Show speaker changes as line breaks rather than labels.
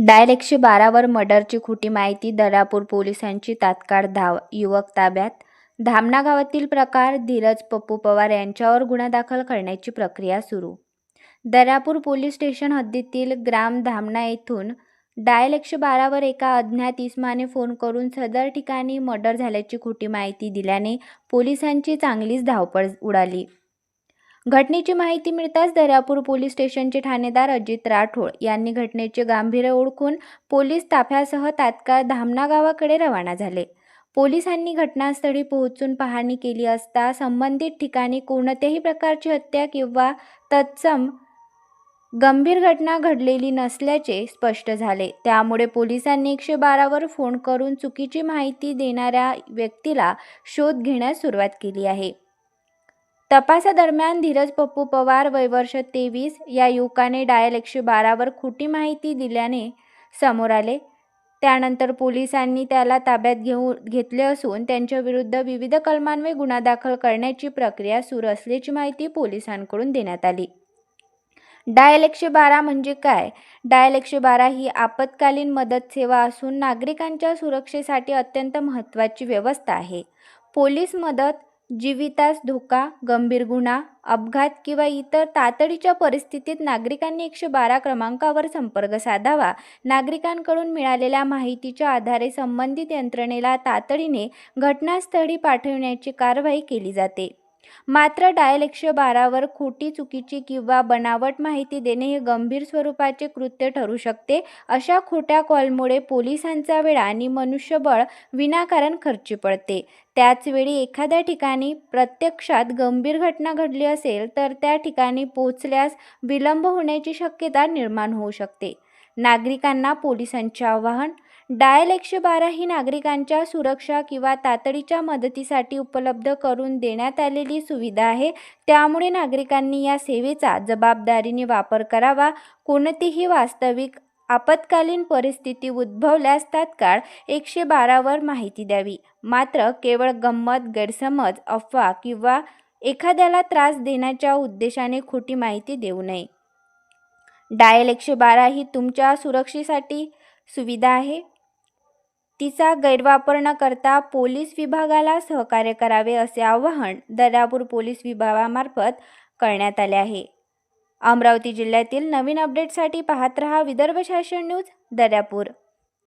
Dial 112 वर मर्डरची खोटी माहिती, दर्यापूर पोलिसांची तात्काळ धाव, युवक ताब्यात. धामणा गावातील प्रकार, धीरज पप्पू पवार यांच्यावर गुन्हा दाखल करण्याची प्रक्रिया सुरू. दर्यापूर पोलीस स्टेशन हद्दीतील ग्राम धामणा येथून डायल 112 वर एका अज्ञात इसमाने फोन करून सदर ठिकाणी मर्डर झाल्याची खोटी माहिती दिल्याने पोलिसांची चांगलीच धावपळ उडाली. घटनेची माहिती मिळताच दर्यापूर पोलीस स्टेशनचे ठाणेदार अजित राठोड यांनी घटनेचे गांभीर्य ओळखून पोलीस ताफ्यासह तात्काळ धामणा गावाकडे रवाना झाले. पोलिसांनी घटनास्थळी पोहोचून पाहणी केली असता संबंधित ठिकाणी कोणत्याही प्रकारची हत्या किंवा तत्सम गंभीर घटना घडलेली नसल्याचे स्पष्ट झाले. त्यामुळे पोलिसांनी 112 वर फोन करून चुकीची माहिती देणाऱ्या व्यक्तीला शोध घेण्यास सुरुवात केली आहे. तपासादरम्यान धीरज पप्पू पवार वय वर्ष 23 या युवकाने डायल 112 वर खोटी माहिती दिल्याने समोर आले. त्यानंतर पोलिसांनी त्याला ताब्यात घेतले असून त्यांच्याविरुद्ध विविध कलमांवर गुन्हा दाखल करण्याची प्रक्रिया सुरू असल्याची माहिती पोलिसांकडून देण्यात आली. डायल 112 म्हणजे काय? डायल 112 ही आपत्कालीन मदत सेवा असून नागरिकांच्या सुरक्षेसाठी अत्यंत महत्त्वाची व्यवस्था आहे. पोलीस मदत, जीवितास धोका, गंभीर गुन्हा, अपघात किंवा इतर तातडीच्या परिस्थितीत नागरिकांनी 112 क्रमांकावर संपर्क साधावा. नागरिकांकडून मिळालेल्या माहितीच्या आधारे संबंधित यंत्रणेला तातडीने घटनास्थळी पाठविण्याची कारवाई केली जाते. मात्र डायल 112 वर खोटी, चुकीची किंवा बनावट माहिती देणे हे गंभीर स्वरूपाचे कृत्य ठरू शकते. अशा खोट्या कॉलमुळे पोलिसांचा वेळ आणि मनुष्यबळ विनाकारण खर्ची पडते. त्याचवेळी एखाद्या ठिकाणी प्रत्यक्षात गंभीर घटना घडली असेल तर त्या ठिकाणी पोहोचल्यास विलंब होण्याची शक्यता निर्माण होऊ शकते. नागरिकांना पोलिसांचे आवाहन. डायल 112 ही नागरिकांच्या सुरक्षा किंवा तातडीच्या मदतीसाठी उपलब्ध करून देण्यात आलेली सुविधा आहे. त्यामुळे नागरिकांनी या सेवेचा जबाबदारीने वापर करावा. कोणतीही वास्तविक आपत्कालीन परिस्थिती उद्भवल्यास तात्काळ 112 वर माहिती द्यावी. मात्र केवळ गंमत, गैरसमज, अफवा किंवा एखाद्याला त्रास देण्याच्या उद्देशाने खोटी माहिती देऊ नये. डायल 112 ही तुमच्या सुरक्षेसाठी सुविधा आहे. तिचा गैरवापर न करता पोलीस विभागाला सहकार्य करावे असे आवाहन दर्यापूर पोलीस विभागामार्फत करण्यात आले आहे. अमरावती जिल्ह्यातील नवीन अपडेटसाठी पाहत रहा विदर्भ शासन न्यूज, दर्यापूर.